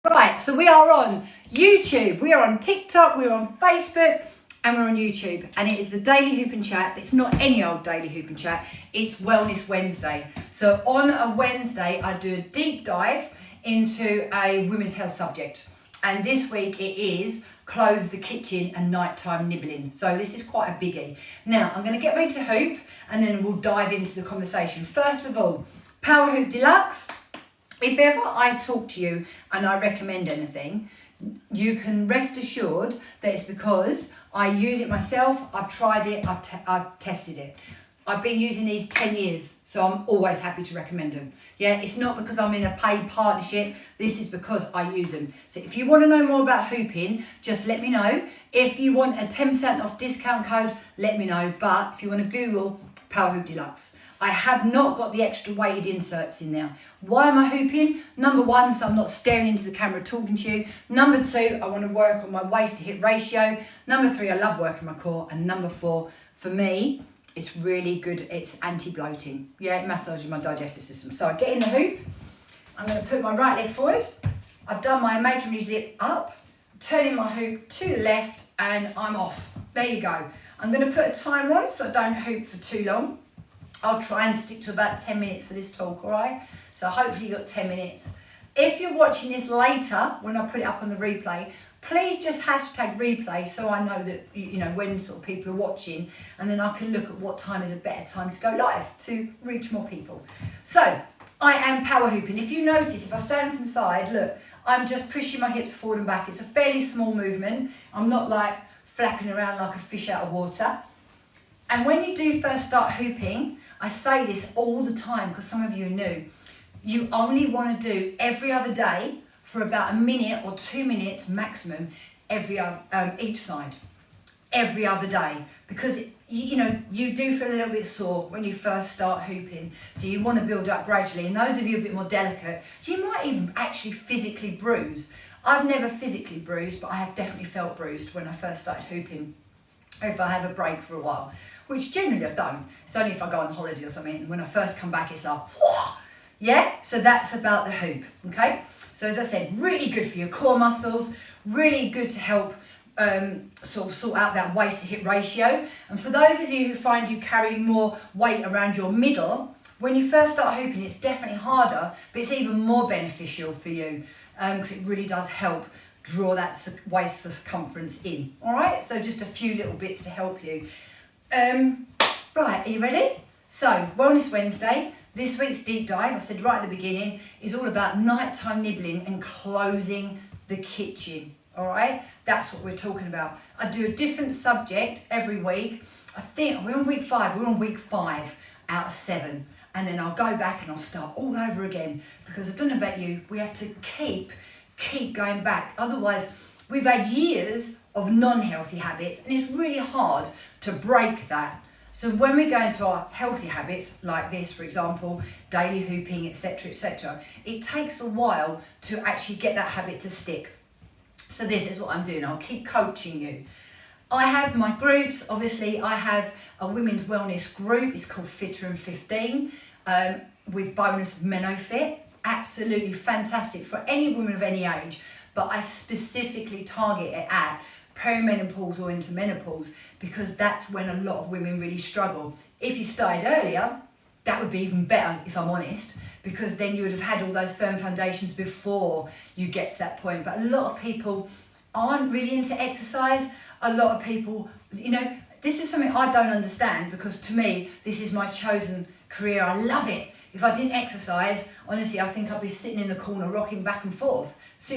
Right, so we are on YouTube, we are on TikTok, we're on Facebook, and we're on YouTube. And it is the Daily Hoop and Chat. It's not any old Daily Hoop and Chat, it's Wellness Wednesday. So on a Wednesday, I do a deep dive into a women's health subject. And this week it is close the kitchen and nighttime nibbling. So this is quite a biggie. Now, I'm going to get ready to hoop and then we'll dive into the conversation. First of all, Power Hoop Deluxe. If ever I talk to you and I recommend anything, you can rest assured that it's because I use it myself, I've tried it, I've tested it. I've been using these 10 years, so I'm always happy to recommend them. Yeah, it's not because I'm in a paid partnership, this is because I use them. So if you want to know more about hooping, just let me know. If you want a 10% off discount code, let me know. But if you want to Google Power Hoop Deluxe. I have not got the extra weighted inserts in there. Why am I hooping? Number one, so I'm not staring into the camera talking to you. Number two, I want to work on my waist to hip ratio. Number three, I love working my core. And number four, for me, it's really good. It's anti-bloating. Yeah, it massages my digestive system. So I get in the hoop. I'm going to put my right leg forward. I've done my imaginary zip up, turning my hoop to the left, and I'm off. There you go. I'm going to put a timer on so I don't hoop for too long. I'll try and stick to about 10 minutes for this talk, all right? So hopefully you've got 10 minutes. If you're watching this later, when I put it up on the replay, please just hashtag replay so I know that, you know, when sort of people are watching, and then I can look at what time is a better time to go live to reach more people. So I am power hooping. If you notice, if I stand from the side, look, I'm just pushing my hips forward and back. It's a fairly small movement. I'm not like flapping around like a fish out of water. And when you do first start hooping, I say this all the time because some of you are new. You only want to do every other day for about a minute or 2 minutes maximum every other, each side. Every other day. Because, you know, you do feel a little bit sore when you first start hooping. So you want to build up gradually. And those of you a bit more delicate, you might even actually physically bruise. I've never physically bruised, but I have definitely felt bruised when I first started hooping. If I have a break for a while, which generally I don't. It's only if I go on holiday or something, and when I first come back it's like, whoa! Yeah, so that's about the hoop, okay? So as I said, really good for your core muscles, really good to help sort out that waist to hip ratio. And for those of you who find you carry more weight around your middle, when you first start hooping it's definitely harder, but it's even more beneficial for you because it really does help draw that waist circumference in. All right, so just a few little bits to help you. Right, are you ready? So, Wellness Wednesday, this week's deep dive, I said right at the beginning, is all about nighttime nibbling and closing the kitchen. All right, that's what we're talking about. I do a different subject every week. I think we're on week 5, we're on week 5 out of 7. And then I'll go back and I'll start all over again because I don't know about you, we have to keep going back. Otherwise, we've had years of non-healthy habits and it's really hard to break that. So when we go into our healthy habits, like this, for example, daily hooping, etc., it takes a while to actually get that habit to stick. So this is what I'm doing. I'll keep coaching you. I have my groups. Obviously, I have a women's wellness group. It's called Fitter and 15 with bonus MenoFit. Absolutely fantastic for any woman of any age, but I specifically target it at perimenopause or into menopause because that's when a lot of women really struggle. If you started earlier, that would be even better, if I'm honest, because then you would have had all those firm foundations before you get to that point. But a lot of people aren't really into exercise. A lot of people, you know, this is something I don't understand because to me, this is my chosen career. I love it. If I didn't exercise, honestly, I think I'd be sitting in the corner rocking back and forth. So,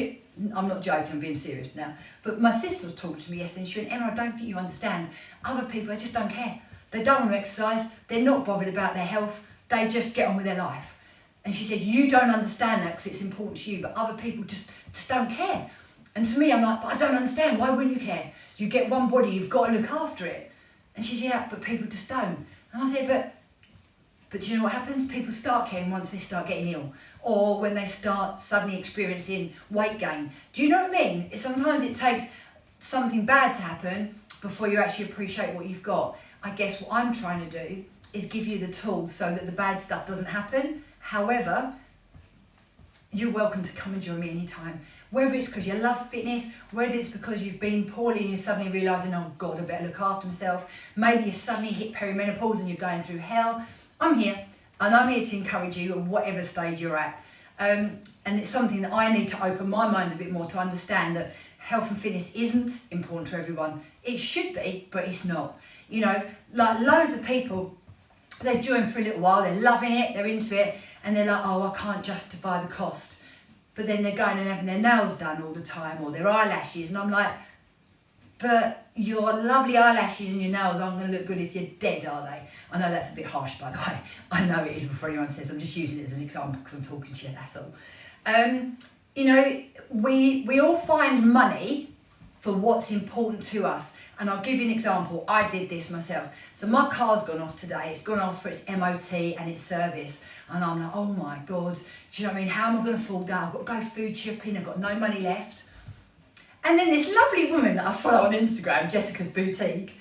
I'm not joking, I'm being serious now. But my sister was talking to me yesterday and she went, Emma, I don't think you understand. Other people, they just don't care. They don't want to exercise. They're not bothered about their health. They just get on with their life. And she said, you don't understand that because it's important to you, but other people just don't care. And to me, I'm like, but I don't understand. Why wouldn't you care? You get one body, you've got to look after it. And she said, yeah, but people just don't. And I said, but do you know what happens? People start caring once they start getting ill or when they start suddenly experiencing weight gain. Do you know what I mean? Sometimes it takes something bad to happen before you actually appreciate what you've got. I guess what I'm trying to do is give you the tools so that the bad stuff doesn't happen. However, you're welcome to come and join me anytime. Whether it's because you love fitness, whether it's because you've been poorly and you're suddenly realising, oh God, I better look after myself. Maybe you suddenly hit perimenopause and you're going through hell. I'm here, and I'm here to encourage you at whatever stage you're at. And it's something that I need to open my mind a bit more to understand that health and fitness isn't important to everyone. It should be, but it's not. You know, like loads of people, they join for a little while, they're loving it, they're into it, and they're like, oh, I can't justify the cost. But then they're going and having their nails done all the time, or their eyelashes, and I'm like, but your lovely eyelashes and your nails aren't going to look good if you're dead, are they? I know that's a bit harsh, by the way. I know it is before anyone says. I'm just using it as an example because I'm talking to you, that's all. You know, we all find money for what's important to us. And I'll give you an example. I did this myself. So my car's gone off today. It's gone off for its MOT and its service. And I'm like, oh my God, do you know what I mean? How am I going to fall down? I've got to go food shopping. I've got no money left. And then this lovely woman that I follow on Instagram, Jessica's Boutique,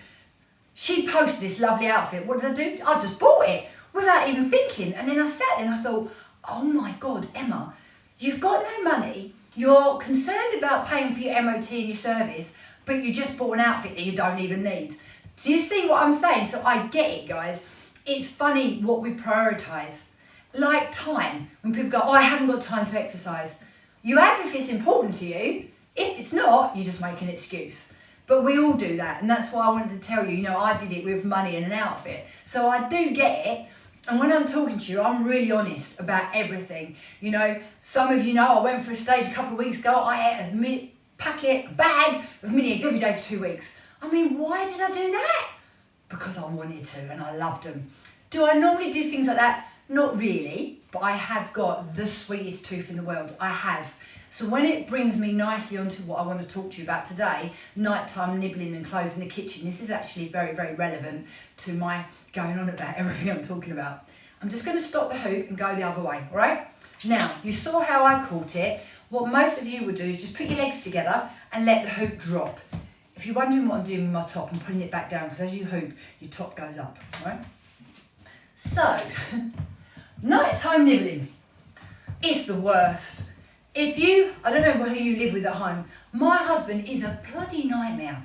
she posted this lovely outfit. What did I do? I just bought it without even thinking. And then I sat there and I thought, oh my God, Emma, you've got no money. You're concerned about paying for your MOT and your service, but you just bought an outfit that you don't even need. Do you see what I'm saying? So I get it, guys. It's funny what we prioritise. Like time. When people go, oh, I haven't got time to exercise. You have if it's important to you. If it's not, you just make an excuse. But we all do that, and that's why I wanted to tell you, you know, I did it with money and an outfit. So I do get it, and when I'm talking to you, I'm really honest about everything. You know, some of you know I went for a stage a couple of weeks ago, I ate a bag of mini eggs every day for 2 weeks. I mean, why did I do that? Because I wanted to, and I loved them. Do I normally do things like that? Not really, but I have got the sweetest tooth in the world. I have. So when it brings me nicely onto what I want to talk to you about today, nighttime nibbling and closing the kitchen, this is actually very, very relevant to my going on about everything I'm talking about. I'm just going to stop the hoop and go the other way, all right? Now, you saw how I caught it. What most of you would do is just put your legs together and let the hoop drop. If you're wondering what I'm doing with my top, I'm putting it back down because as you hoop, your top goes up, all right? So, nighttime nibbling. It's the worst. I don't know who you live with at home, my husband is a bloody nightmare.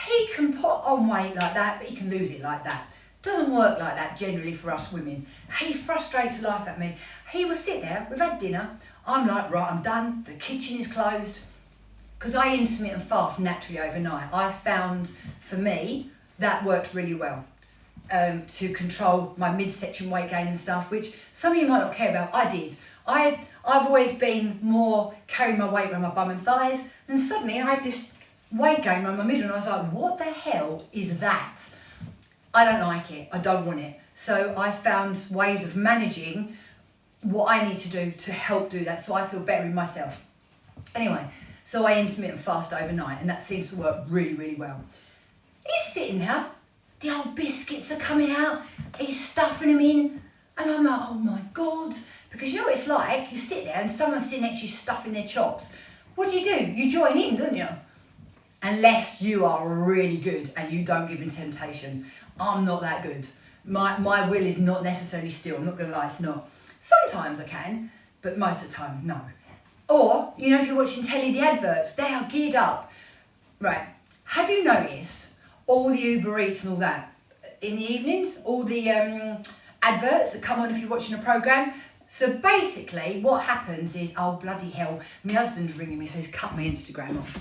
He can put on weight like that, but he can lose it like that. Doesn't work like that generally for us women. He frustrates the life out of me. He will sit there, we've had dinner, I'm like, right, I'm done, the kitchen is closed. Because I intermittent fast naturally overnight. I found, for me, that worked really well. To control my midsection weight gain and stuff, which some of you might not care about. I did. I've always been more carrying my weight around my bum and thighs, and suddenly I had this weight gain around my middle, and I was like, what the hell is that? I don't like it. I don't want it. So I found ways of managing what I need to do to help do that, so I feel better in myself. Anyway, so I intermittent fast overnight, and that seems to work really, really well. He's sitting there. The old biscuits are coming out, he's stuffing them in, and I'm like, oh my God. Because you know what it's like, you sit there and someone's sitting next to you stuffing their chops. What do? You join in, don't you? Unless you are really good and you don't give in temptation. I'm not that good. My will is not necessarily still, I'm not gonna lie, it's not. Sometimes I can, but most of the time, no. Or, you know, if you're watching telly, the adverts, they are geared up. Right, have you noticed all the Uber Eats and all that in the evenings, all the adverts that come on if you're watching a programme? So basically what happens is, oh bloody hell, my husband's ringing me, so he's cut my Instagram off.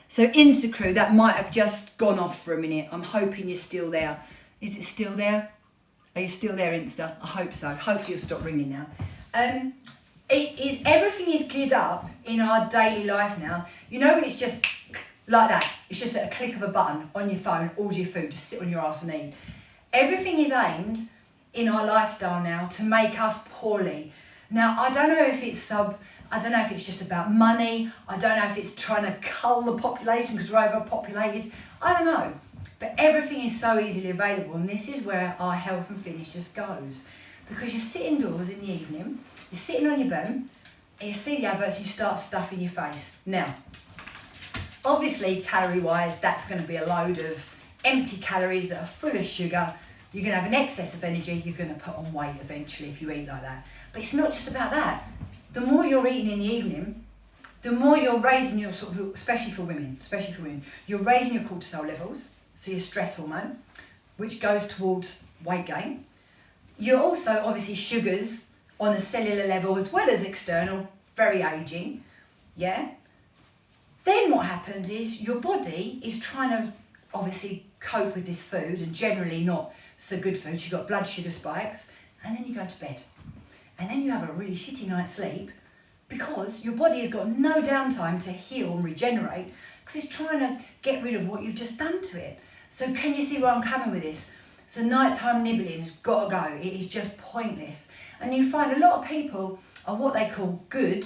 So Instacrew, that might have just gone off for a minute. I'm hoping you're still there. Is it still there? Are you still there, Insta? I hope so. Hopefully you'll stop ringing now. Everything is geared up in our daily life now. You know, it's just like that. It's just at a click of a button on your phone, order your food, just sit on your ass and eat. Everything is aimed in our lifestyle now to make us poorly. Now, I don't know if it's just about money. I don't know if it's trying to cull the population because we're overpopulated. I don't know. But everything is so easily available, and this is where our health and fitness just goes. Because you sit indoors in the evening, you're sitting on your bum, and you see the adverts, you start stuffing your face. Now, obviously, calorie-wise, that's going to be a load of empty calories that are full of sugar. You're going to have an excess of energy, you're going to put on weight eventually if you eat like that. But it's not just about that. The more you're eating in the evening, the more you're raising your sort of, especially for women, you're raising your cortisol levels, so your stress hormone, which goes towards weight gain. You're also, obviously, sugars on a cellular level as well as external, very aging, yeah? Then what happens is your body is trying to obviously cope with this food, and generally not so good food. You've got blood sugar spikes, and then you go to bed. And then you have a really shitty night's sleep because your body has got no downtime to heal and regenerate because it's trying to get rid of what you've just done to it. So can you see where I'm coming with this? So nighttime nibbling has got to go. It is just pointless. And you find a lot of people are what they call good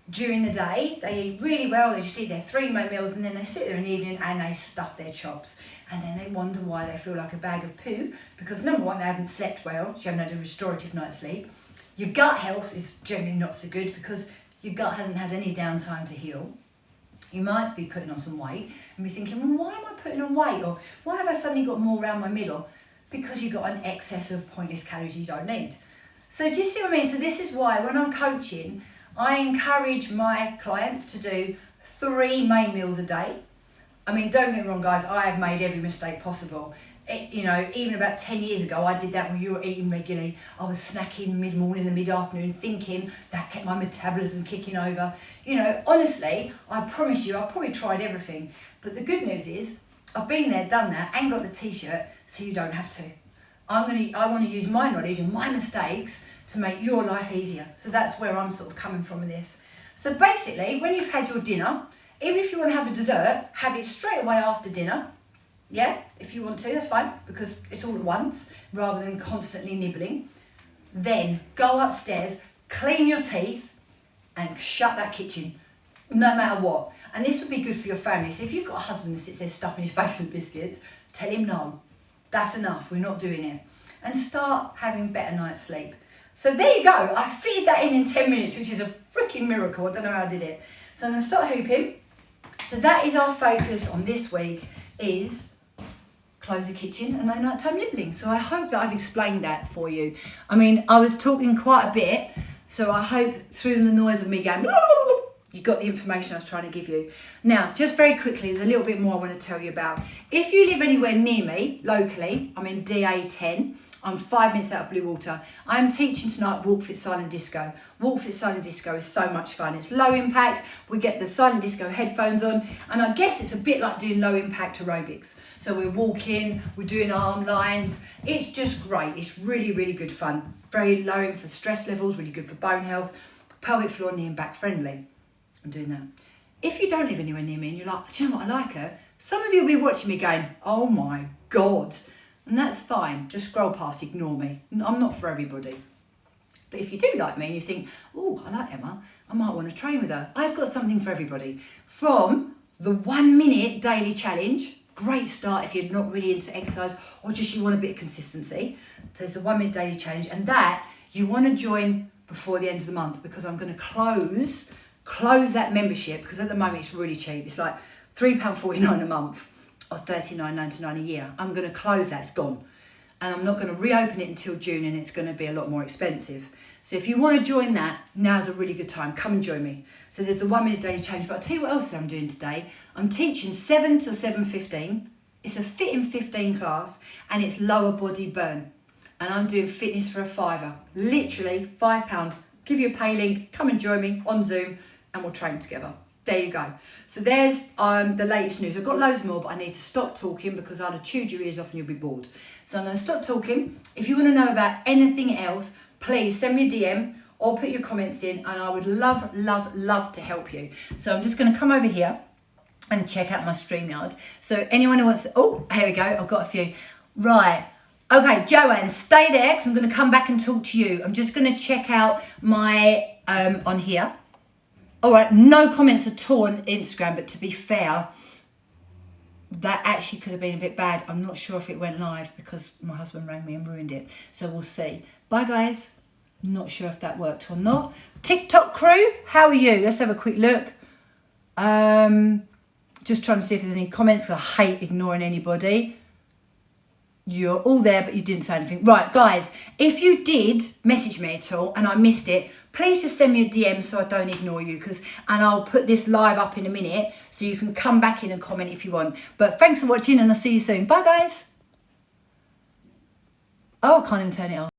during the day. They eat really well, they just eat their 3 main meals, and then they sit there in the evening and they stuff their chops. And then they wonder why they feel like a bag of poo, because number one, they haven't slept well, so you haven't had a restorative night's sleep. Your gut health is generally not so good because your gut hasn't had any downtime to heal. You might be putting on some weight and be thinking, well, why am I putting on weight? Or why have I suddenly got more around my middle? Because you've got an excess of pointless calories you don't need. So do you see what I mean? So this is why when I'm coaching, I encourage my clients to do 3 main meals a day. I mean, don't get me wrong, guys, I have made every mistake possible. Even about 10 years ago, I did that when you were eating regularly. I was snacking mid-morning and mid-afternoon, thinking that kept my metabolism kicking over. Honestly, I promise you, I probably tried everything. But the good news is, I've been there, done that, and got the t-shirt, so you don't have to. I want to use my knowledge and my mistakes to make your life easier. So that's where I'm sort of coming from with this. So basically, when you've had your dinner, even if you want to have a dessert, have it straight away after dinner. Yeah, if you want to, that's fine, because it's all at once, rather than constantly nibbling. Then go upstairs, clean your teeth, and shut that kitchen, no matter what. And this would be good for your family. So if you've got a husband that sits there stuffing his face with biscuits, tell him no. That's enough, we're not doing it. And start having better night's sleep. So there you go, I feed that in 10 minutes, which is a freaking miracle. I don't know how I did it. So I'm gonna start hooping. So that is our focus on this week, is close the kitchen and no nighttime nibbling. So I hope that I've explained that for you. I mean, I was talking quite a bit, so I hope through the noise of me going, you got the information I was trying to give you. Now, just very quickly, there's a little bit more I want to tell you about. If you live anywhere near me, locally, I'm in DA10, I'm 5 minutes out of Bluewater. I'm teaching tonight Walk Fit Silent Disco. Walk Fit Silent Disco is so much fun. It's low impact. We get the Silent Disco headphones on, and I guess it's a bit like doing low impact aerobics. So we're walking, we're doing arm lines. It's just great. It's really, really good fun. Very low for stress levels, really good for bone health. Pelvic floor, knee and back friendly. I'm doing that. If you don't live anywhere near me and you're like, do you know what, I like her? Some of you will be watching me going, oh my God. And that's fine, just scroll past, ignore me. I'm not for everybody. But if you do like me and you think, oh, I like Emma, I might want to train with her. I've got something for everybody. From the 1 minute daily challenge, great start if you're not really into exercise or just you want a bit of consistency. There's the 1 minute daily challenge, and that you want to join before the end of the month, because I'm going to close that membership, because at the moment it's really cheap. It's like £3.49 a month. Or $39.99 a year. I'm going to close that, it's gone. And I'm not going to reopen it until June, and it's going to be a lot more expensive. So if you want to join that, now's a really good time. Come and join me. So there's the 1 minute daily challenge, but I'll tell you what else I'm doing today. I'm teaching 7 till 7:15. It's a Fit in 15 class, and it's lower body burn. And I'm doing fitness for a £5. Literally £5. Give you a pay link, come and join me on Zoom, and we'll train together. There you go. So there's the latest news. I've got loads more, but I need to stop talking because I'd have chewed your ears off and you'll be bored. So I'm going to stop talking. If you want to know about anything else, please send me a DM or put your comments in, and I would love, love, love to help you. So I'm just going to come over here and check out my StreamYard. So anyone who wants to, oh, here we go. I've got a few. Right. Okay, Joanne, stay there because I'm going to come back and talk to you. I'm just going to check out my, on here. All right, no comments at all on Instagram, but to be fair, that actually could have been a bit bad. I'm not sure if it went live because my husband rang me and ruined it. So we'll see. Bye, guys. Not sure if that worked or not. TikTok crew, how are you? Let's have a quick look. Just trying to see if there's any comments. I hate ignoring anybody. You're all there, but you didn't say anything. Right, guys, if you did message me at all and I missed it, please just send me a DM so I don't ignore you, and I'll put this live up in a minute so you can come back in and comment if you want. But thanks for watching, and I'll see you soon. Bye, guys. Oh, I can't even turn it off.